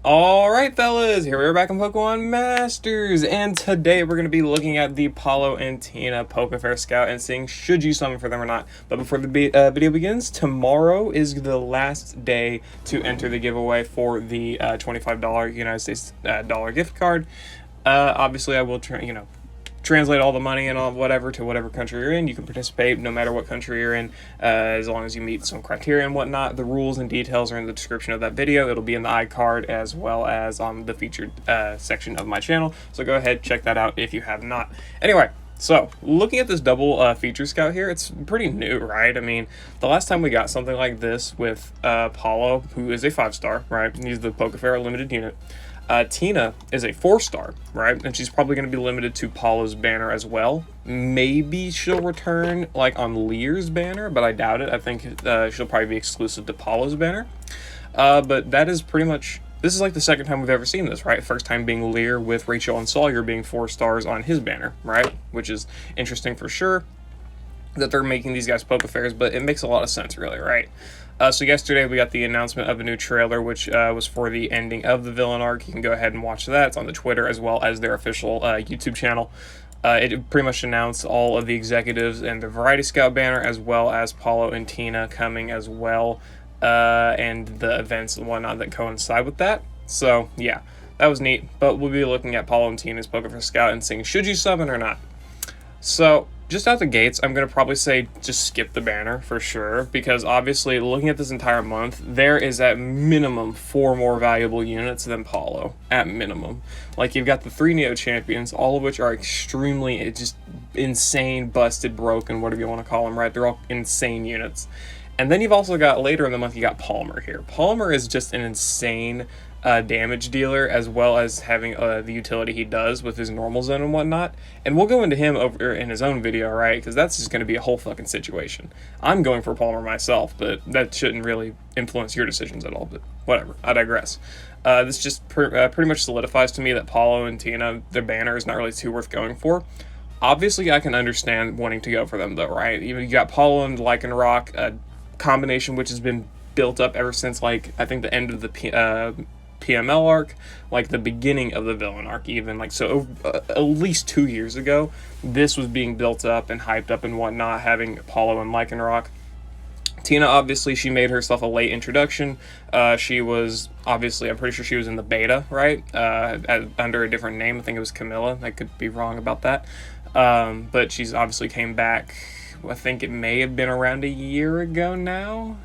Alright fellas, here we are back on Pokemon Masters, and today we're going to be looking at the Paulo and Tina Pokefair Scout and seeing should you summon for them or not. But before the video begins, tomorrow is the last day to enter the giveaway for the $25 United States dollar gift card. Obviously I will translate all the money and all whatever to whatever country you're in. You can participate no matter what country you're in, as long as you meet some criteria and whatnot. The rules and details are in the description of that video. It'll be in the iCard as well as on the featured section of my channel. So go ahead, check that out if you have not. Anyway, so looking at this double feature scout here, it's pretty new, right? I mean, the last time we got something like this with Paulo, who is a 5-star, right? He's the Pokefair limited unit. Tina is a 4-star, right? And she's probably going to be limited to Paulo's banner as well. Maybe she'll return like on Lear's banner, but I doubt it. I think she'll probably be exclusive to Paulo's banner. But that is pretty much, this is like the second time we've ever seen this, right? First time being Lear with Rachel and Sawyer being 4 stars on his banner, right? Which is interesting for sure that they're making these guys Pokefairs, but it makes a lot of sense really, right? So yesterday we got the announcement of a new trailer, which was for the ending of the villain arc. You can go ahead and watch that. It's on the Twitter as well as their official YouTube channel. It pretty much announced all of the executives and the Variety Scout banner, as well as Paulo and Tina coming as well, and the events and whatnot that coincide with that. So yeah, that was neat. But we'll be looking at Paulo and Tina's Pokefair Scout and seeing should you summon or not. So just out the gates, I'm going to probably say just skip the banner for sure, because obviously looking at this entire month, there is at minimum 4 more valuable units than Paulo, at minimum. Like, you've got the 3 Neo Champions, all of which are extremely just insane, busted, broken, whatever you want to call them, right? They're all insane units. And then you've also got, later in the month, you got Palmer here. Palmer is just an insane damage dealer, as well as having the utility he does with his normal zone and whatnot. And we'll go into him over in his own video, right? Because that's just going to be a whole fucking situation. I'm going for Palmer myself, but that shouldn't really influence your decisions at all. But whatever, I digress. This just pretty much solidifies to me that Paulo and Tina, their banner is not really too worth going for. Obviously, I can understand wanting to go for them, though, right? You got Paulo and Lycanroc, a combination which has been built up ever since, like, I think the end of the PML arc, like the beginning of the villain arc even, like, so at least 2 years ago, this was being built up and hyped up and whatnot, having Paulo and Lycanroc. Tina, obviously, she made herself a late introduction. She was, obviously, I'm pretty sure she was in the beta, right? Under a different name. I think it was Camilla. I could be wrong about that. But she's obviously came back, I think it may have been around a year ago now.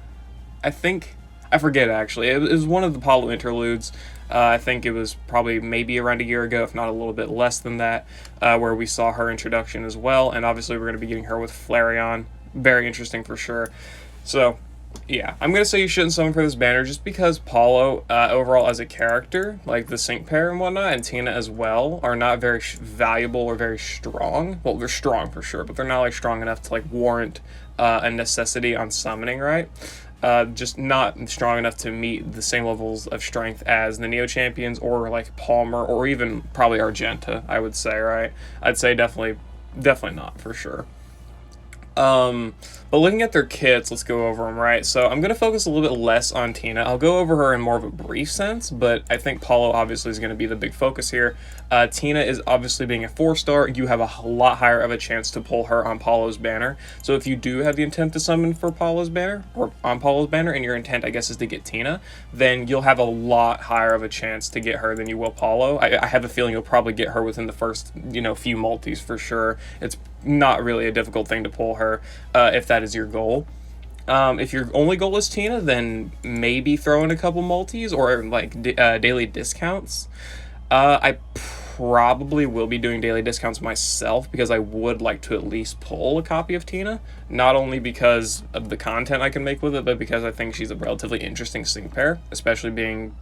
I forget actually. It was one of the Paulo interludes. I think it was probably maybe around a year ago, if not a little bit less than that, where we saw her introduction as well. And obviously we're going to be getting her with Flareon. Very interesting for sure. So yeah, I'm going to say you shouldn't summon for this banner just because Paulo, overall as a character, like the sync pair and whatnot, and Tina as well, are not very valuable or very strong. Well, they're strong for sure, but they're not like strong enough to like warrant a necessity on summoning, right? Just not strong enough to meet the same levels of strength as the Neo Champions or like Palmer or even probably Argenta, I would say, right? I'd say definitely not for sure. But looking at their kits, let's go over them, right? So I'm going to focus a little bit less on Tina. I'll go over her in more of a brief sense, but I think Paulo obviously is going to be the big focus here. Tina is obviously being a 4-star. You have a lot higher of a chance to pull her on Paulo's banner. So if you do have the intent to summon for Paulo's banner, or on Paulo's banner, and your intent, I guess, is to get Tina, then you'll have a lot higher of a chance to get her than you will Paulo. I have a feeling you'll probably get her within the first, few multis for sure. It's not really a difficult thing to pull her if that is your goal. If your only goal is Tina, then maybe throw in a couple multis or like daily discounts. I probably will be doing daily discounts myself because I would like to at least pull a copy of Tina, not only because of the content I can make with it, but because I think she's a relatively interesting sync pair, especially being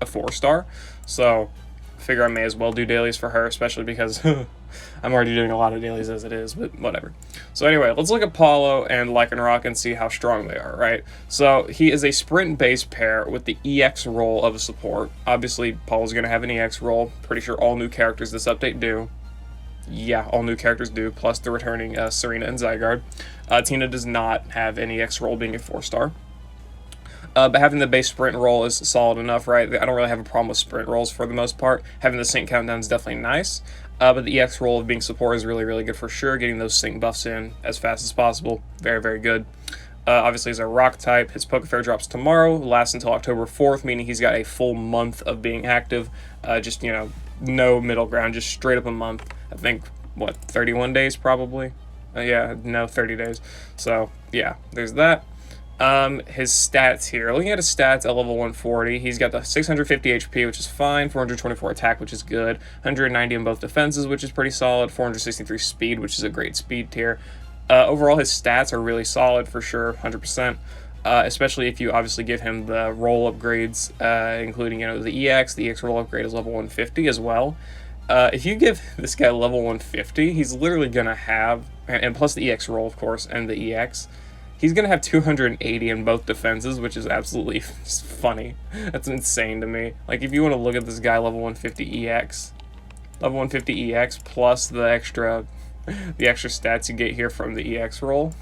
a 4-star. So figure I may as well do dailies for her, especially because I'm already doing a lot of dailies as it is, but whatever. So anyway, let's look at Paulo and Lycanroc and see how strong they are, right? So he is a sprint-based pair with the EX role of a support. Obviously, Paulo's going to have an EX role. Pretty sure all new characters this update do. Yeah, all new characters do, plus the returning Serena and Zygarde. Tina does not have any EX role being a 4-star. But having the base sprint roll is solid enough, right? I don't really have a problem with sprint rolls for the most part. Having the sync countdown is definitely nice. But the EX roll of being support is really, really good for sure. Getting those sync buffs in as fast as possible, very, very good. Obviously, he's a rock type. His Pokefair drops tomorrow, lasts until October 4th, meaning he's got a full month of being active. Just, you know, no middle ground, just straight up a month. I think, what, 31 days probably? Yeah, no, 30 days. So, yeah, there's that. His stats here. Looking at his stats at level 140, he's got the 650 HP, which is fine, 424 attack, which is good, 190 in both defenses, which is pretty solid, 463 speed, which is a great speed tier. Overall, his stats are really solid for sure, 100%. Especially if you obviously give him the roll upgrades, including, you know, the EX roll upgrade is level 150 as well. If you give this guy level 150, he's literally gonna have, and plus the EX roll, of course, and the EX, he's gonna have 280 in both defenses, which is absolutely funny. That's insane to me. Like, if you want to look at this guy, level 150 EX, level 150 EX plus the extra stats you get here from the EX roll.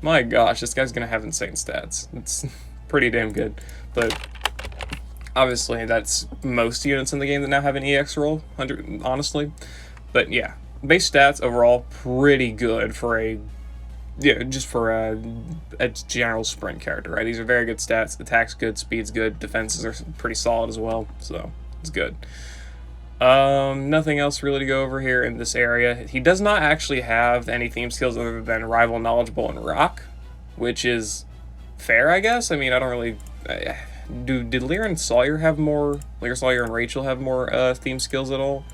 My gosh, this guy's gonna have insane stats. It's pretty damn good. But obviously, that's most units in the game that now have an EX roll, honestly. But yeah, base stats overall pretty good for a, yeah, just for a general sprint character, right? These are very good stats. Attack's good, speed's good, defenses are pretty solid as well, so it's good. Nothing else really to go over here in this area. He does not actually have any theme skills other than Rival, Knowledgeable, and Rock, which is fair, I guess. I mean, I don't really... did Lear and Sawyer have more... Lear, Sawyer, and Rachel have more theme skills at all?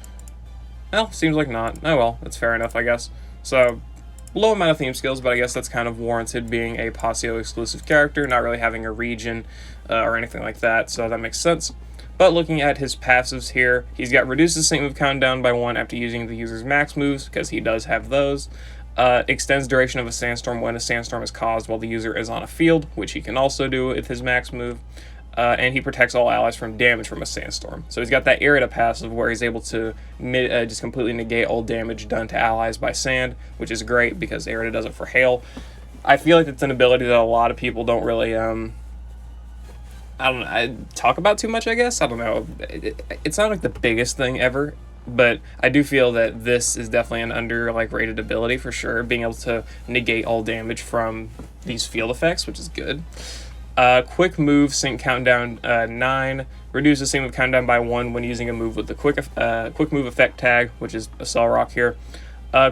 Well, seems like not. Oh well, that's fair enough, I guess. So, low amount of theme skills, but I guess that's kind of warranted being a Paseo exclusive character, not really having a region or anything like that, so that makes sense. But looking at his passives here, he's got reduced the sync move countdown by 1 after using the user's max moves, because he does have those. Extends duration of a sandstorm when a sandstorm is caused while the user is on a field, which he can also do with his max move. And he protects all allies from damage from a sandstorm. So he's got that Irrita passive where he's able to just completely negate all damage done to allies by sand, which is great because Irrita does it for hail. I feel like it's an ability that a lot of people don't really... I don't know, talk about too much, I guess. I don't know. It's not like the biggest thing ever, but I do feel that this is definitely an rated ability for sure, being able to negate all damage from these field effects, which is good. Quick move sync countdown 9 reduces sync move countdown by 1 when using a move with the quick move effect tag, which is a Cell Rock here.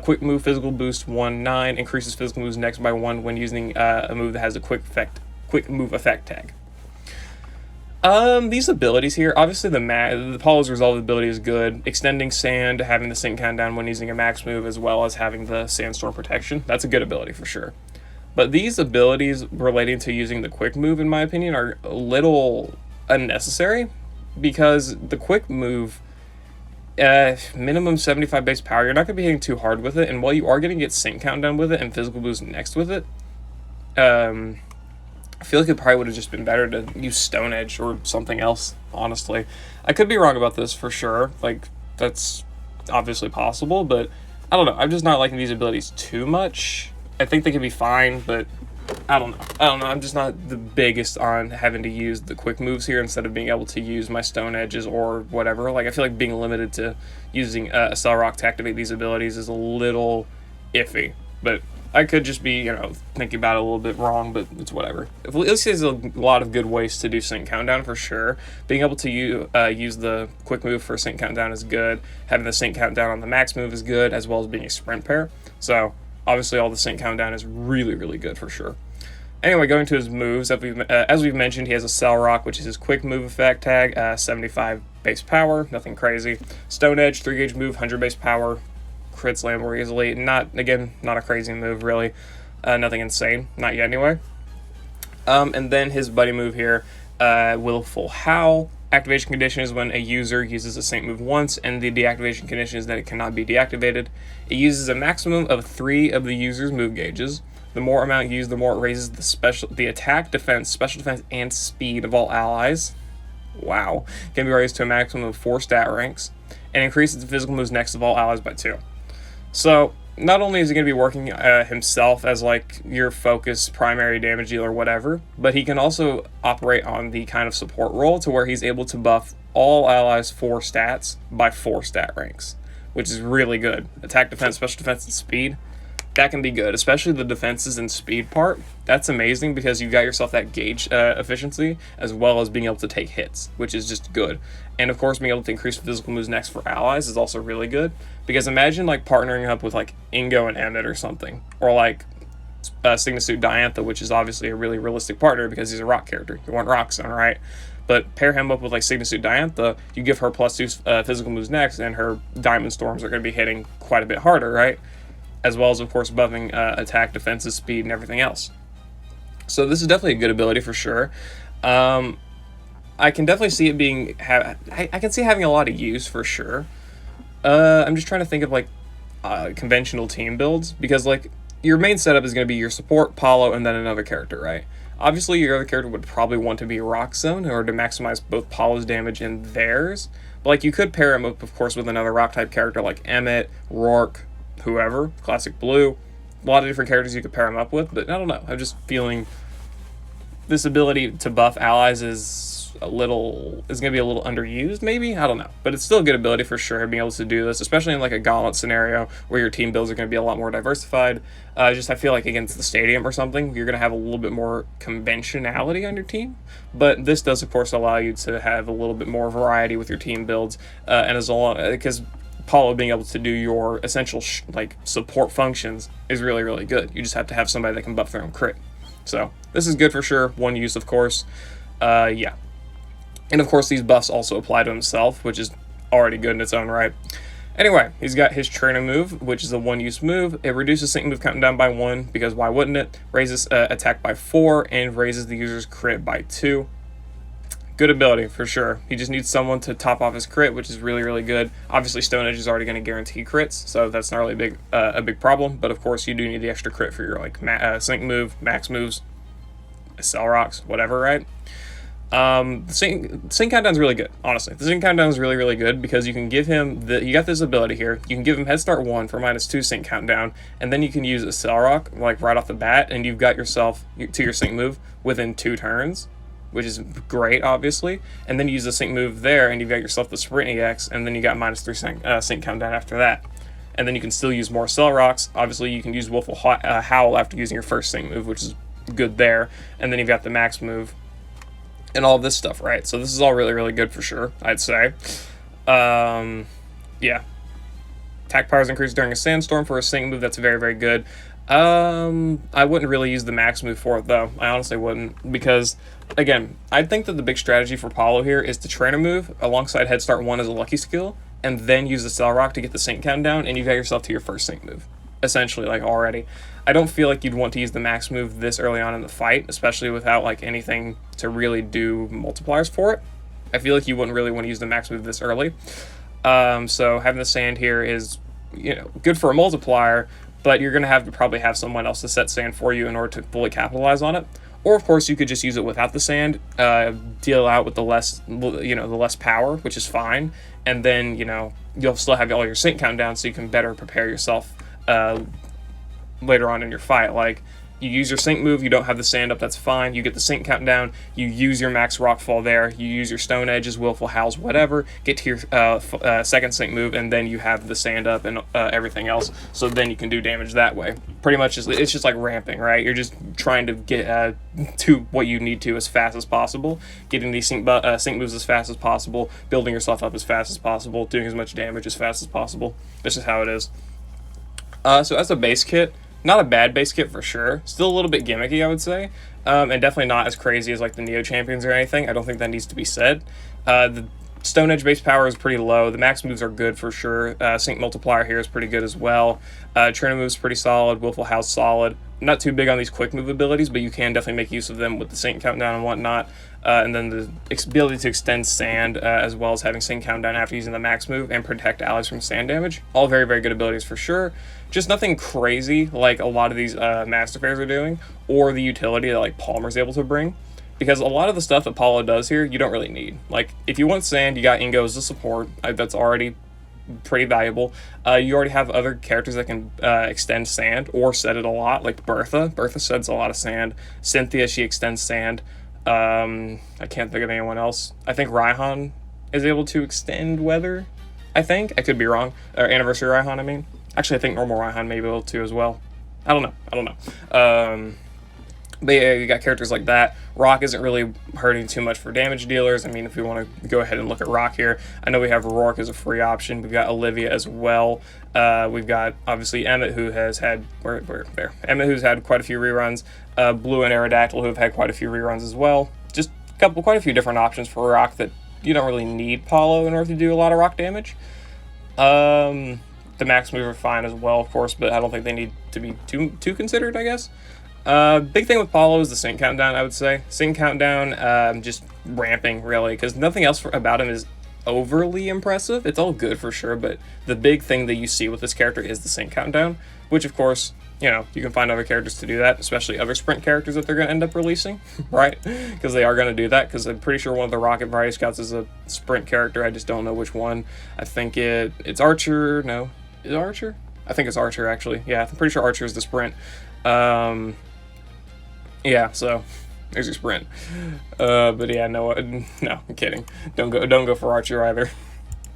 Quick move physical boost 1/9 increases physical moves next by 1 when using a move that has a quick move effect tag. These abilities here, obviously the Paulo's Resolve ability is good. Extending Sand, having the sync countdown when using a max move, as well as having the Sandstorm protection. That's a good ability for sure. But these abilities relating to using the quick move, in my opinion, are a little unnecessary, because the quick move, minimum 75 base power, you're not going to be hitting too hard with it, and while you are going to get sync countdown with it and physical boost next with it, I feel like it probably would have just been better to use Stone Edge or something else, honestly. I could be wrong about this for sure. Like, that's obviously possible, but I don't know. I'm just not liking these abilities too much. I think they could be fine, but I don't know. I'm just not the biggest on having to use the quick moves here instead of being able to use my Stone Edges or whatever. Like, I feel like being limited to using a Cell Rock to activate these abilities is a little iffy, but I could just be, you know, thinking about it a little bit wrong, but it's whatever. At least there's a lot of good ways to do sync countdown for sure. Being able to use the quick move for sync countdown is good. Having the sync countdown on the max move is good, as well as being a sprint pair. So obviously all the sync countdown is really, really good for sure. Anyway, going to his moves, as we've mentioned, he has a Cell Rock, which is his quick move effect tag, 75 base power, nothing crazy. Stone Edge, 3-gauge move, 100 base power. Crit slam more easily. Not a crazy move, really. Nothing insane. Not yet, anyway. And then his buddy move here, Willful Howl. Activation condition is when a user uses the same move once, and the deactivation condition is that it cannot be deactivated. It uses a maximum of 3 of the user's move gauges. The more amount used, the more it raises the attack, defense, special defense, and speed of all allies. Wow. Can be raised to a maximum of 4 stat ranks, and increases the physical moves next of all allies by 2. So, not only is he going to be working himself as like your focus primary damage dealer, whatever, but he can also operate on the kind of support role to where he's able to buff all allies 4 stats by 4 stat ranks, which is really good. Attack, defense, special defense, and speed. That can be good, especially the defenses and speed part. That's amazing because you got yourself that gauge efficiency as well as being able to take hits, which is just good. And of course, being able to increase physical moves next for allies is also really good, because imagine like partnering up with like Ingo and Emmett or something, or like Signasuit Diantha, which is obviously a really realistic partner because he's a rock character. You want Rock Zone, right? But pair him up with like Signasuit Diantha, you give her +2 physical moves next, and her Diamond Storms are going to be hitting quite a bit harder, right? As well as, of course, buffing attack, defensive, speed, and everything else. So this is definitely a good ability for sure. I can definitely see it being... I can see having a lot of use for sure. I'm just trying to think of, like, conventional team builds, because, like, your main setup is going to be your support, Paulo, and then another character, right? Obviously, your other character would probably want to be Rock Zone in order to maximize both Paulo's damage and theirs. But, like, you could pair him up, of course, with another Rock-type character like Emmett, Rourke, whoever, Classic Blue. A lot of different characters you could pair him up with, but I don't know. I'm just feeling this ability to buff allies is going to be a little underused, maybe? I don't know. But it's still a good ability for sure, being able to do this, especially in like a gauntlet scenario where your team builds are going to be a lot more diversified. I feel like against the stadium or something, you're going to have a little bit more conventionality on your team. But this does, of course, allow you to have a little bit more variety with your team builds, and as long because Paulo being able to do your essential like support functions is really, really good. You just have to have somebody that can buff their own crit. So this is good for sure. One use, of course. Yeah. And of course, these buffs also apply to himself, which is already good in its own right. Anyway, he's got his trainer move, which is a one-use move. It reduces sync move counting down by 1, because why wouldn't it? Raises attack by 4, and raises the user's crit by 2. Good ability, for sure. He just needs someone to top off his crit, which is really, really good. Obviously, Stone Edge is already going to guarantee crits, so that's not really a big problem. But of course, you do need the extra crit for your like sync move, max moves, Cell Rocks, whatever, right? The sync countdown is really good, honestly. The sync countdown is really, really good because you can give him you got this ability here. You can give him Head Start 1 for -2 sync countdown, and then you can use a Cell Rock like right off the bat, and you've got yourself to your sync move within 2 turns. Which is great, obviously. And then you use the sync move there, and you've got yourself the Sprint EX, and then you got -3 sync countdown after that. And then you can still use more Cell Rocks. Obviously, you can use Wolf will Howl after using your first sync move, which is good there. And then you've got the max move and all of this stuff, right? So this is all really, really good for sure, I'd say. Yeah. Attack power is increased during a sandstorm for a sync move. That's very, very good. I wouldn't really use the max move for it, though. I honestly wouldn't, because, again, I think that the big strategy for Paulo here is to trainer move alongside Head Start 1 as a lucky skill, and then use the Cell Rock to get the sync countdown, and you've got yourself to your first sync move, essentially, like, already. I don't feel like you'd want to use the max move this early on in the fight, especially without, like, anything to really do multipliers for it. I feel like you wouldn't really want to use the max move this early. So having the sand here is, good for a multiplier, but you're going to have to probably have someone else to set sand for you in order to fully capitalize on it. Or, of course, you could just use it without the sand, deal out with the less power, which is fine, and then, you'll still have all your sync countdown so you can better prepare yourself later on in your fight. Like, you use your sync move, you don't have the sand up, that's fine. You get the sync countdown, you use your max rockfall there, you use your stone edges, willful howls, whatever, get to your second sync move, and then you have the sand up and everything else, so then you can do damage that way. Pretty much, it's just like ramping, right? You're just trying to get to what you need to as fast as possible, getting these sync moves as fast as possible, building yourself up as fast as possible, doing as much damage as fast as possible. This is how it is. So as a base kit, not a bad base kit for sure. Still a little bit gimmicky, I would say. And definitely not as crazy as like the Neo Champions or anything. I don't think that needs to be said. The Stone Edge base power is pretty low. The max moves are good for sure. Sync multiplier here is pretty good as well. Trainer moves pretty solid. Willful House solid. Not too big on these quick move abilities, but you can definitely make use of them with the sync countdown and whatnot. And then the ability to extend sand, as well as having sync countdown after using the max move and protect allies from sand damage. All very, very good abilities for sure. Just nothing crazy like a lot of these Master Fairs are doing, or the utility that like Palmer's able to bring. Because a lot of the stuff that Paulo does here, you don't really need. Like, if you want sand, you got Ingo as a support. That's already pretty valuable. You already have other characters that can extend sand or set it a lot, like Bertha. Bertha sets a lot of sand. Cynthia, she extends sand. I can't think of anyone else. I think Raihan is able to extend weather. I think. I could be wrong. Or Anniversary Raihan, I mean. Actually, I think normal Raihan may be able to as well. I don't know. But yeah, you got characters like that. Rock isn't really hurting too much for damage dealers. I mean, if we want to go ahead and look at Rock here, I know we have Rourke as a free option. We've got Olivia as well. We've got, obviously, Emmett, who has had... Emmett, who's had quite a few reruns. Blue and Aerodactyl, who have had quite a few reruns as well. Just quite a few different options for Rock that you don't really need Paulo in order to do a lot of Rock damage. The max move are fine as well, of course, but I don't think they need to be too considered, I guess. Big thing with Paulo is the sync countdown, I would say. Sync countdown, just ramping, really, because nothing else about him is overly impressive. It's all good for sure, but the big thing that you see with this character is the sync countdown, which, of course, you know, you can find other characters to do that, especially other sprint characters that they're going to end up releasing, right? Because they are going to do that, because I'm pretty sure one of the Rocket Variety Scouts is a sprint character. I just don't know which one. I think it's Archer. No, is it Archer? I think it's Archer, actually. Yeah, I'm pretty sure Archer is the sprint. Yeah, so there's your sprint. But yeah, no, I'm kidding. Don't go for Archer either.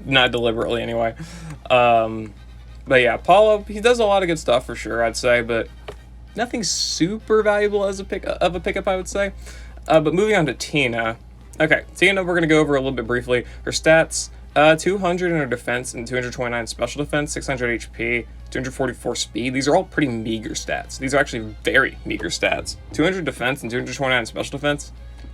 Not deliberately, anyway. But yeah, Paulo, he does a lot of good stuff for sure, I'd say, but nothing super valuable as a pickup, I would say. But moving on to Tina. Okay, Tina, we're gonna go over a little bit briefly. Her stats: 200 in her defense and 229 special defense, 600 HP. 244 speed. These are all pretty meager stats. These are actually very meager stats. 200 defense and 229 special defense.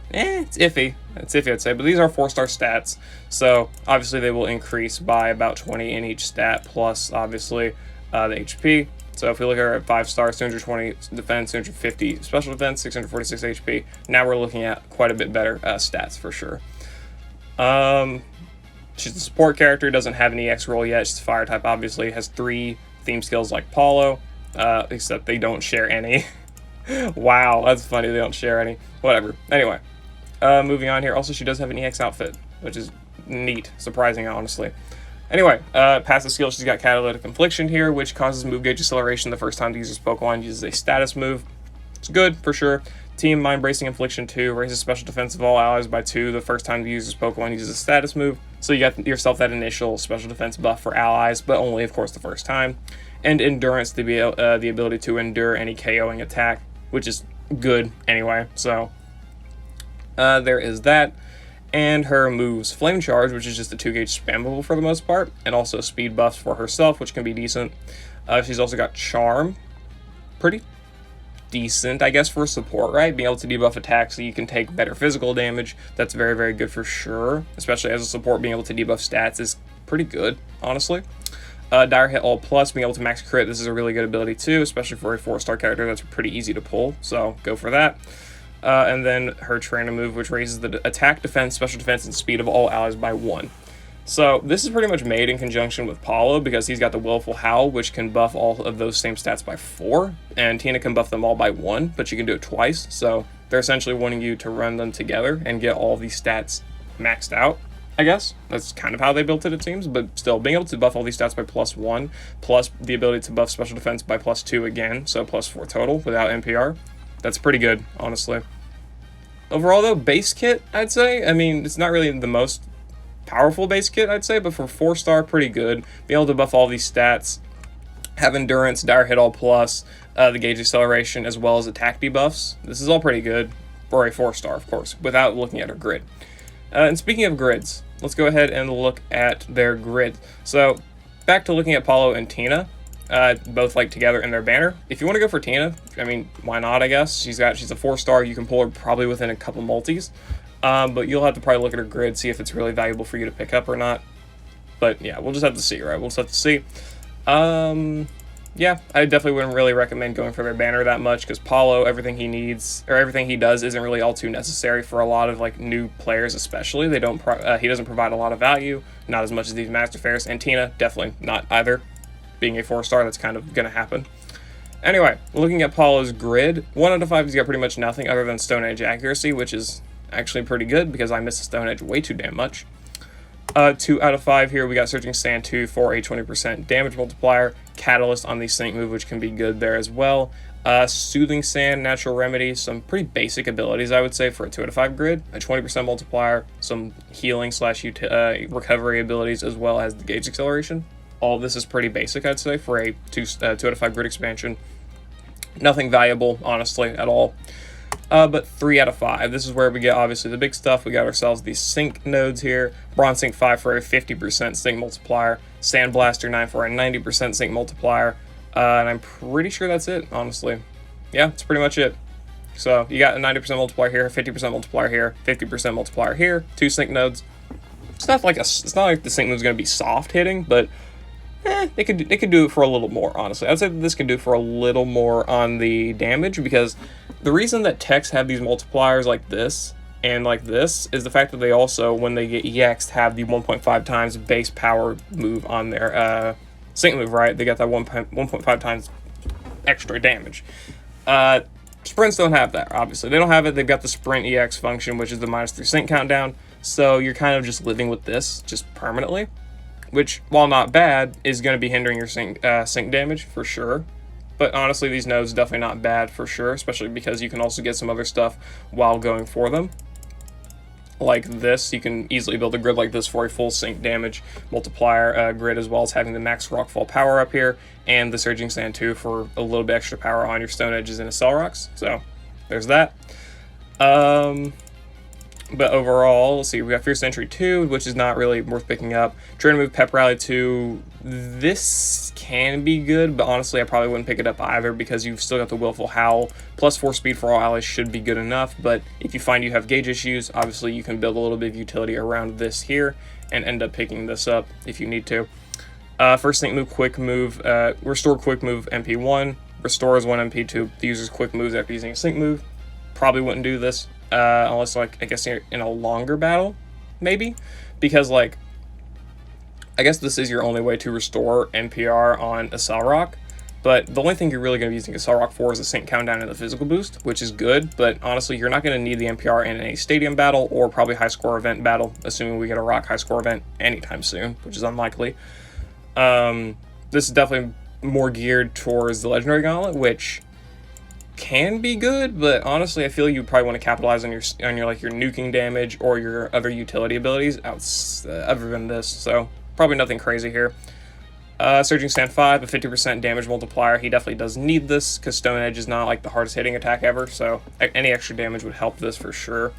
It's iffy. It's iffy, I'd say. But these are 4-star stats. So, obviously, they will increase by about 20 in each stat, plus, obviously, the HP. So, if we look at her at 5 stars, 220 defense, 250 special defense, 646 HP. Now we're looking at quite a bit better stats, for sure. She's a support character. Doesn't have an EX roll yet. She's fire type, obviously. Has 3 theme skills like Paulo, except they don't share any. Wow, that's funny, they don't share any. Whatever. Anyway, moving on here. Also, she does have an EX outfit, which is neat. Surprising, honestly. Anyway, passive skill, she's got Catalytic Infliction here, which causes move gauge acceleration the first time the user's Pokemon uses a status move. It's good, for sure. Team Mind Bracing Infliction 2 raises special defense of all allies by 2 the first time the user's Pokemon uses a status move. So you got yourself that initial special defense buff for allies, but only, of course, the first time. And Endurance to be the ability to endure any KOing attack, which is good anyway. So there is that. And her moves: Flame Charge, which is just a 2-gauge spammable for the most part, and also speed buffs for herself, which can be decent. She's also got Charm. Pretty decent, I guess, for support, right? Being able to debuff attacks so you can take better physical damage. That's very, very good for sure. Especially as a support, being able to debuff stats is pretty good, honestly. Dire Hit All Plus, being able to max crit. This is a really good ability too, especially for a 4-star character. That's pretty easy to pull, so go for that. And then her trainer move, which raises the attack, defense, special defense, and speed of all allies by 1. So this is pretty much made in conjunction with Paulo, because he's got the Willful Howl, which can buff all of those same stats by 4, and Tina can buff them all by 1, but you can do it twice. So they're essentially wanting you to run them together and get all these stats maxed out, I guess. That's kind of how they built it, it seems, but still, being able to buff all these stats by +1, plus the ability to buff special defense by +2 again, so +4 total without NPR, that's pretty good, honestly. Overall, though, base kit, I'd say. I mean, it's not really the most powerful base kit, I'd say, but for 4-star, pretty good. Be able to buff all these stats, have Endurance, Dire Hit All Plus, the Gauge Acceleration, as well as attack debuffs. This is all pretty good for a 4-star, of course, without looking at her grid. And speaking of grids, let's go ahead and look at their grid. So, back to looking at Paulo and Tina, both like together in their banner. If you want to go for Tina, I mean, why not, I guess? She's a 4-star. You can pull her probably within a couple multis. But you'll have to probably look at her grid, see if it's really valuable for you to pick up or not. But yeah, we'll just have to see, right? We'll just have to see. Yeah, I definitely wouldn't really recommend going for their banner that much, because Paulo, everything he needs, or everything he does, isn't really all too necessary for a lot of like new players, especially. He doesn't provide a lot of value, not as much as these Master Fairs, and Tina, definitely not either. Being a 4-star, that's kind of going to happen. Anyway, looking at Paulo's grid, 1 out of 5, he's got pretty much nothing other than Stone Edge accuracy, which is actually pretty good, because I miss the Stone Edge way too damn much. 2 out of 5 here, we got Surging Sand 2 for a 20% damage multiplier. Catalyst on the Sync move, which can be good there as well. Soothing Sand, Natural Remedy, some pretty basic abilities, I would say, for a 2 out of 5 grid. A 20% multiplier, some healing slash recovery abilities, as well as the gauge acceleration. All of this is pretty basic, I'd say, for a 2 out of 5 grid expansion. Nothing valuable, honestly, at all. But 3 out of 5. This is where we get, obviously, the big stuff. We got ourselves these Sync nodes here. Bronze Sync 5 for a 50% Sync multiplier. Sandblaster 9 for a 90% Sync multiplier. And I'm pretty sure that's it, honestly. Yeah, that's pretty much it. So you got a 90% multiplier here, 50% multiplier here, 50% multiplier here, 2 Sync nodes. It's not like the Sync node's going to be soft hitting, but they could do it for a little more, honestly. I'd say that this can do for a little more on the damage, because the reason that techs have these multipliers like this and like this is the fact that they also, when they get EX'd, have the 1.5 times base power move on their Sync move, right? They got that 1.5 times extra damage. Sprints don't have that, obviously. They don't have it. They've got the Sprint EX function, which is the -3 Sync countdown. So you're kind of just living with this just permanently, which, while not bad, is going to be hindering your sync damage for sure. But honestly, these nodes definitely not bad for sure, especially because you can also get some other stuff while going for them. Like this, you can easily build a grid like this for a full sync damage multiplier grid, as well as having the max rockfall power up here, and the Surging Sand 2 for a little bit extra power on your Stone Edges and Accel Rocks. So there's that. But overall, let's see, we got Fierce Entry 2, which is not really worth picking up. Trainer Move Pep Rally 2, this can be good, but honestly, I probably wouldn't pick it up either, because you've still got the Willful Howl. Plus 4 speed for all allies should be good enough, but if you find you have gauge issues, obviously you can build a little bit of utility around this here, and end up picking this up if you need to. First Sync Move, Quick Move, Restore Quick Move MP1, restores 1 MP to the user's quick moves after using a Sync Move. Probably wouldn't do this. Unless, like, I guess you're in a longer battle, maybe, because, like, I guess this is your only way to restore NPR on Accel Rock, but the only thing you're really going to be using Accel Rock for is the sync countdown and the physical boost, which is good, but honestly, you're not going to need the NPR in a stadium battle or probably high score event battle, assuming we get a rock high score event anytime soon, which is unlikely. This is definitely more geared towards the Legendary Gauntlet, which can be good, but honestly, I feel you probably want to capitalize on your like your nuking damage or your other utility abilities other than this. So probably nothing crazy here. Surging Sand 5, a 50% damage multiplier. He definitely does need this because Stone Edge is not like the hardest hitting attack ever, so any extra damage would help this for sure.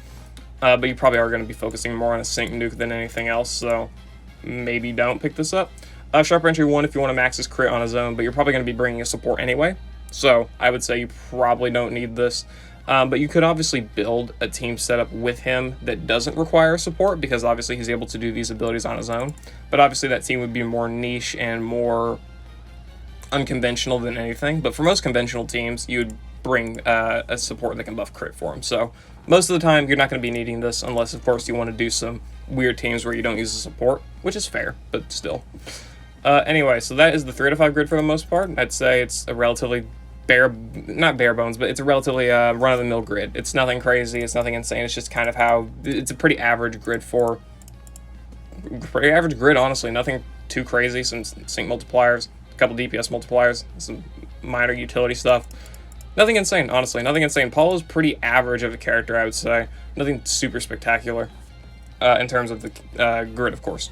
But you probably are going to be focusing more on a sync nuke than anything else, so maybe don't pick this up. Sharp Entry 1 if you want to max his crit on his own, but you're probably going to be bringing a support anyway. So I would say you probably don't need this, but you could obviously build a team setup with him that doesn't require support, because obviously he's able to do these abilities on his own, but obviously that team would be more niche and more unconventional than anything. But for most conventional teams, you'd bring a support that can buff crit for him. So most of the time you're not going to be needing this, unless of course you want to do some weird teams where you don't use the support, which is fair, but still. Anyway, so that is the 3 out of 5 grid for the most part. I'd say it's a relatively not bare bones, but it's a relatively run-of-the-mill grid. It's nothing crazy, it's nothing insane, it's just kind of how, it's a pretty average grid honestly, nothing too crazy, some sync multipliers, a couple DPS multipliers, some minor utility stuff. Nothing insane, honestly, nothing insane. Paulo's pretty average of a character, I would say. Nothing super spectacular in terms of the grid, of course.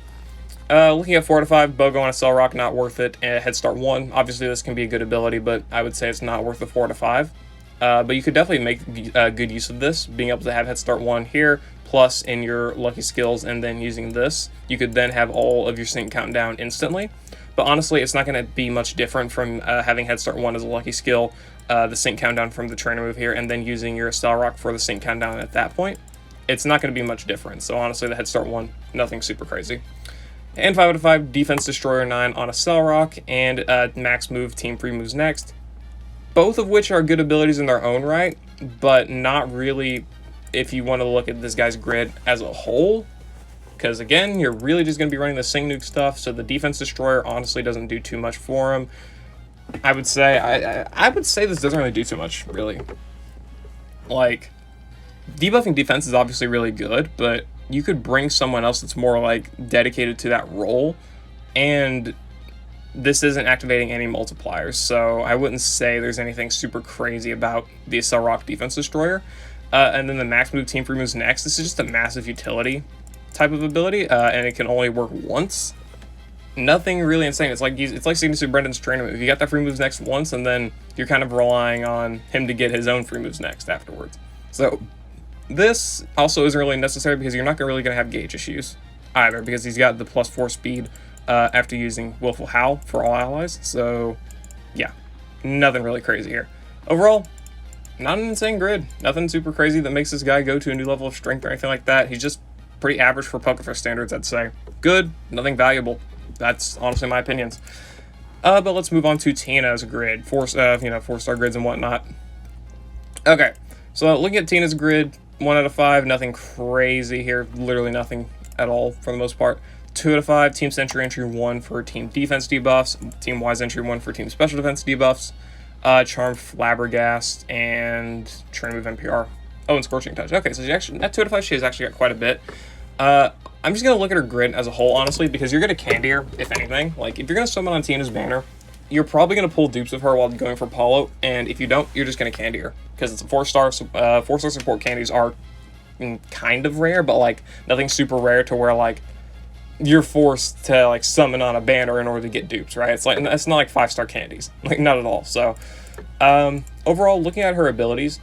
Looking at 4 out of 5, Bogo on Accel Rock, not worth it. Head Start 1, obviously this can be a good ability, but I would say it's not worth the 4 out of 5. But you could definitely make good use of this, being able to have Head Start 1 here, plus in your lucky skills, and then using this. You could then have all of your sync countdown instantly. But honestly, it's not going to be much different from having Head Start 1 as a lucky skill, the sync countdown from the trainer move here, and then using your Accel Rock for the sync countdown at that point. It's not going to be much different. So honestly, the Head Start 1, nothing super crazy. And 5 out of 5, Defense Destroyer 9 on Accel Rock, and Max Move, Team Free Moves Next. Both of which are good abilities in their own right, but not really if you want to look at this guy's grid as a whole. Because again, you're really just going to be running the Sing Nuke stuff, so the Defense Destroyer honestly doesn't do too much for him. I would say, I would say this doesn't really do too much, really. Like, debuffing defense is obviously really good, but you could bring someone else that's more like dedicated to that role, and this isn't activating any multipliers, so I wouldn't say there's anything super crazy about the Accel Rock Defense Destroyer. And then the max move Team Free moves next. This is just a massive utility type of ability, and it can only work once. Nothing really insane. It's like Signature Brendan's trainer move. You got that free moves next once, and then you're kind of relying on him to get his own free moves next afterwards. So this also isn't really necessary because you're not really going to have gauge issues either, because he's got the +4 speed after using Willful Howl for all allies. So yeah, nothing really crazy here. Overall, not an insane grid. Nothing super crazy that makes this guy go to a new level of strength or anything like that. He's just pretty average for Pokefair standards, I'd say. Good, nothing valuable. That's honestly my opinions. But let's move on to Tina's grid. 4-star grids and whatnot. Okay, so looking at Tina's grid, 1 out of 5, nothing crazy here. Literally nothing at all for the most part. 2 out of 5, Team Sentry entry 1 for team defense debuffs. Team Wise entry 1 for team special defense debuffs. Charm, Flabbergast, and Train Move NPR. Oh, and Scorching Touch. Okay, so she actually, at 2 out of 5, she has actually got quite a bit. I'm just going to look at her grid as a whole, honestly, because you're going to candy her, if anything. Like, if you're going to summon on Tina's banner, you're probably going to pull dupes of her while going for Paulo, and if you don't, you're just going to candy her. Because it's a 4-star, 4-star support candies are kind of rare, but, like, nothing super rare to where, like, you're forced to, like, summon on a banner in order to get dupes, right? It's not like 5-star candies. Like, not at all. So, overall, looking at her abilities,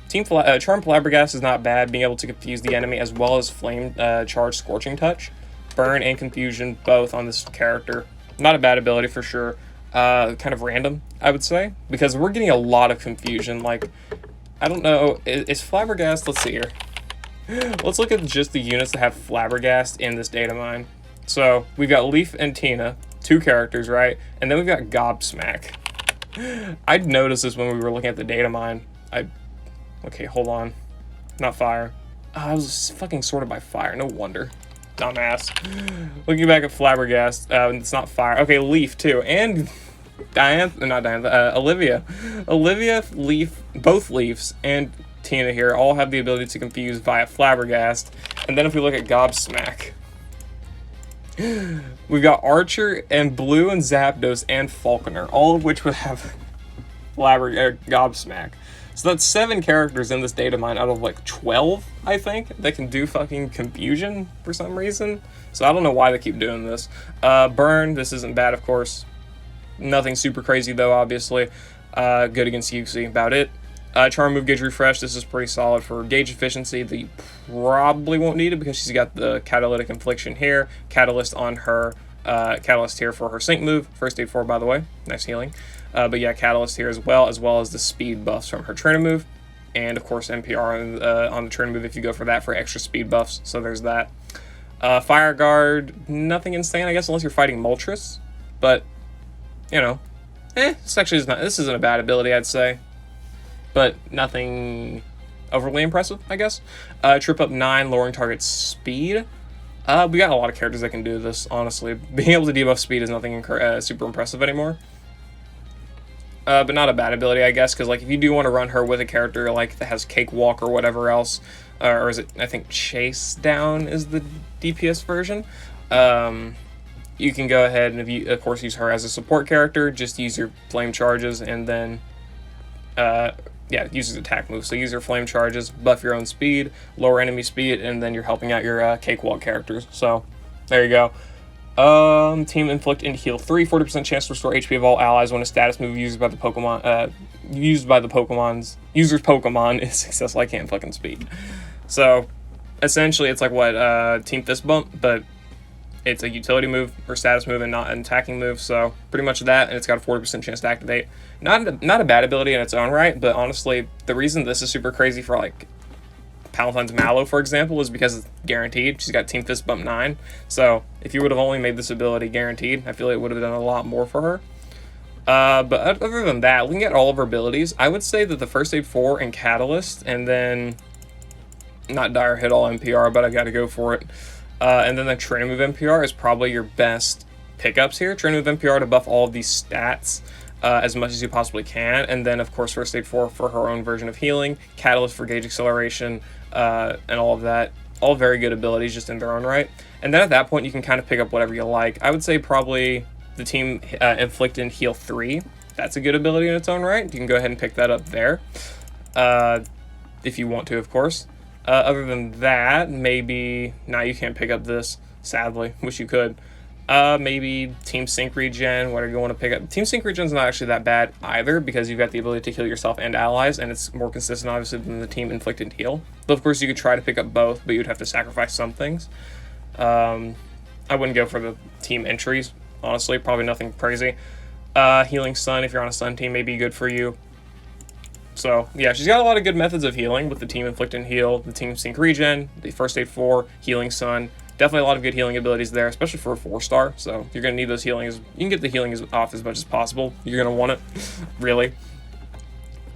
Charm Flabbergast is not bad, being able to confuse the enemy, as well as Flame Charge Scorching Touch. Burn and Confusion, both on this character. Not a bad ability for sure. Kind of random, I would say, because we're getting a lot of confusion. Like, I don't know, is Flabbergast, let's see here. Let's look at just the units that have Flabbergast in this data mine. So, we've got Leaf and Tina, 2 characters, right? And then we've got Gobsmack. I'd noticed this when we were looking at the data mine. Okay, hold on. Not fire. I was fucking sorted by fire. No wonder. Dumbass. Looking back at Flabbergast, it's not fire. Okay, Leaf, too. And Olivia. Olivia, Leaf, both Leafs, and Tina here all have the ability to confuse via Flabbergast. And then if we look at Gobsmack, we've got Archer and Blue and Zapdos and Falconer, all of which would have Gobsmack. So that's 7 characters in this data mine out of like 12, I think, that can do fucking confusion for some reason. So I don't know why they keep doing this. Burn, this isn't bad, of course. Nothing super crazy though, obviously. Good against UC, about it. Charm Move, Gauge Refresh, this is pretty solid for gauge efficiency that you probably won't need it because she's got the Catalytic Infliction here. Catalyst on her, Catalyst here for her Sync move. First aid 4, by the way. Nice healing. But yeah, Catalyst here as well as the speed buffs from her trainer move. And of course NPR on the trainer move if you go for that for extra speed buffs. So there's that. Fire Guard, nothing insane, I guess, unless you're fighting Moltres. But, you know, this isn't a bad ability, I'd say. But nothing overly impressive, I guess. Trip Up 9, lowering target speed. We got a lot of characters that can do this, honestly. Being able to debuff speed is nothing super impressive anymore. But not a bad ability, I guess, because like if you do want to run her with a character like that has Cakewalk or whatever else, or is it, I think Chase Down is the DPS version, you can go ahead and, if you, of course, use her as a support character, just use your flame charges and then, yeah, use his attack move. So use your flame charges, buff your own speed, lower enemy speed, and then you're helping out your Cakewalk characters. So there you go. Team Inflict and Heal 3, 40% chance to restore HP of all allies when a status move used by the Pokemon, user's Pokemon is successful. I can't fucking speak. So essentially, it's like what Team Fist Bump, but it's a utility move or status move and not an attacking move. So pretty much that, and it's got a 40% chance to activate. Not a bad ability in its own right, but honestly, the reason this is super crazy for like Palatine's Mallow, for example, is because it's guaranteed. She's got Team Fist Bump 9. So if you would have only made this ability guaranteed, I feel like it would have done a lot more for her. But other than that, looking at all of her abilities, I would say that the First Aid 4 and Catalyst, and then not Dire Hit All NPR, but I got to go for it. And then the Trainer Move NPR is probably your best pickups here. Trainer Move NPR to buff all of these stats as much as you possibly can. And then, of course, First Aid 4 for her own version of healing. Catalyst for gauge acceleration and all of that. all very good abilities just in their own right. And then at that point, you can kind of pick up whatever you like. I would say probably the Team Inflict and Heal 3. That's a good ability in its own right. You can go ahead and pick that up there. If you want to, of course. Other than that, maybe... Nah, you can't pick up this, sadly. Wish you could. Maybe Team Sync Regen, whatever you want to pick up. Team Sync Regen's not actually that bad either, because you've got the ability to heal yourself and allies, and it's more consistent, obviously, than the Team Inflict and Heal. Though, of course, you could try to pick up both, but you'd have to sacrifice some things. I wouldn't go for the team entries, honestly. Probably nothing crazy. Healing Sun, if you're on a Sun team, may be good for you. So, yeah, she's got a lot of good methods of healing with the Team Inflict and Heal, the Team Sync Regen, the First Aid 4, Healing Sun. Definitely a lot of good healing abilities there, especially for a 4-star. So you're going to need those healings. You can get the healing off as much as possible. You're going to want it, really.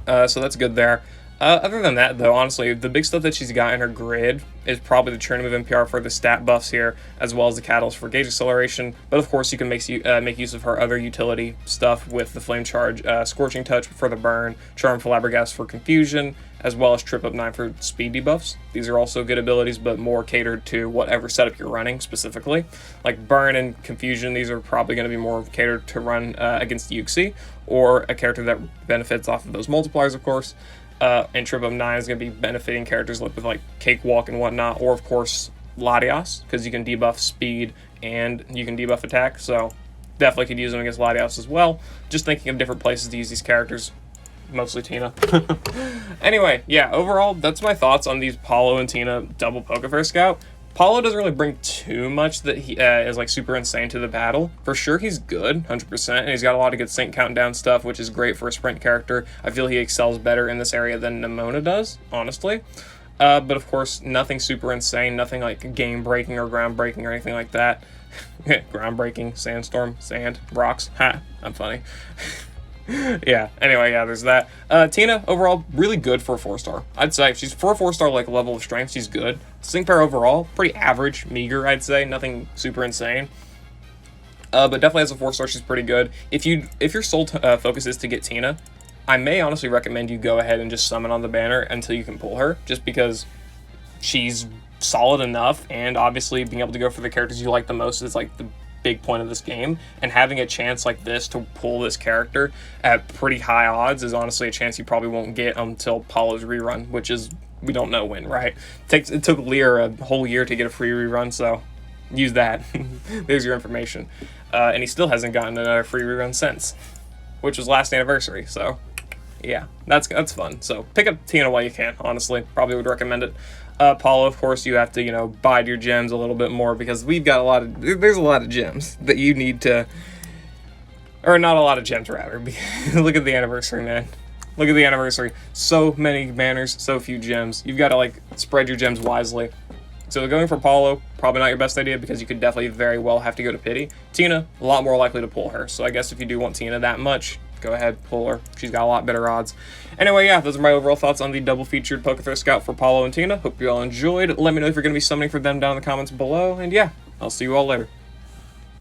So that's good there. Other than that, though, honestly, the big stuff that she's got in her grid is probably the Churn Move NPR for the stat buffs here, as well as the Catalyst for gauge acceleration. But of course, you can make use of her other utility stuff with the Flame Charge, Scorching Touch for the burn, Charm Flabbergast for confusion, as well as Trip Up 9 for speed debuffs. These are also good abilities, but more catered to whatever setup you're running specifically. Like Burn and Confusion, these are probably going to be more catered to run against Yuxi, or a character that benefits off of those multipliers, of course. And Trip Up 9 is going to be benefiting characters with like Cakewalk and whatnot, or of course Latios, because you can debuff speed and you can debuff attack, so definitely could use them against Latios as well. Just thinking of different places to use these characters, mostly Tina. Anyway, yeah, overall, that's my thoughts on these Paulo and Tina double Pokefair Scout. Paulo doesn't really bring too much that he is like super insane to the battle. For sure, he's good, 100%, and he's got a lot of good sync countdown stuff, which is great for a sprint character. I feel he excels better in this area than Nimona does, honestly. But of course, nothing super insane, nothing like game-breaking or ground-breaking or anything like that. Ground-breaking, sandstorm, sand, rocks. Ha, I'm funny. Yeah, anyway, yeah, there's that. Tina, overall, really good for a 4-star. I'd say if she's for a 4-star like level of strength, she's good. Sync pair overall, pretty average, meager, I'd say. Nothing super insane. But definitely as a 4-star, she's pretty good. If your sole focus is to get Tina, I may honestly recommend you go ahead and just summon on the banner until you can pull her, just because she's solid enough, and obviously being able to go for the characters you like the most is like the big point of this game, and having a chance like this to pull this character at pretty high odds is honestly a chance you probably won't get until Paulo's rerun, which is, we don't know when, right? It took Lear a whole year to get a free rerun, so use that. There's your information. And he still hasn't gotten another free rerun since, which was last anniversary, so yeah, that's fun. So pick up Tina while you can, honestly. Probably would recommend it. Paulo, of course, you have to, you know, bide your gems a little bit more, because we've got there's a lot of gems that you need to, or not a lot of gems, rather. Look at the anniversary, man. Look at the anniversary. So many banners, so few gems. You've got to, like, spread your gems wisely. So going for Paulo, probably not your best idea, because you could definitely very well have to go to Pity. Tina, a lot more likely to pull her. So I guess if you do want Tina that much, go ahead, pull her. She's got a lot better odds. Anyway, yeah, those are my overall thoughts on the double-featured Pokefair Scout for Paulo and Tina. Hope you all enjoyed. Let me know if you're going to be summoning for them down in the comments below. And yeah, I'll see you all later.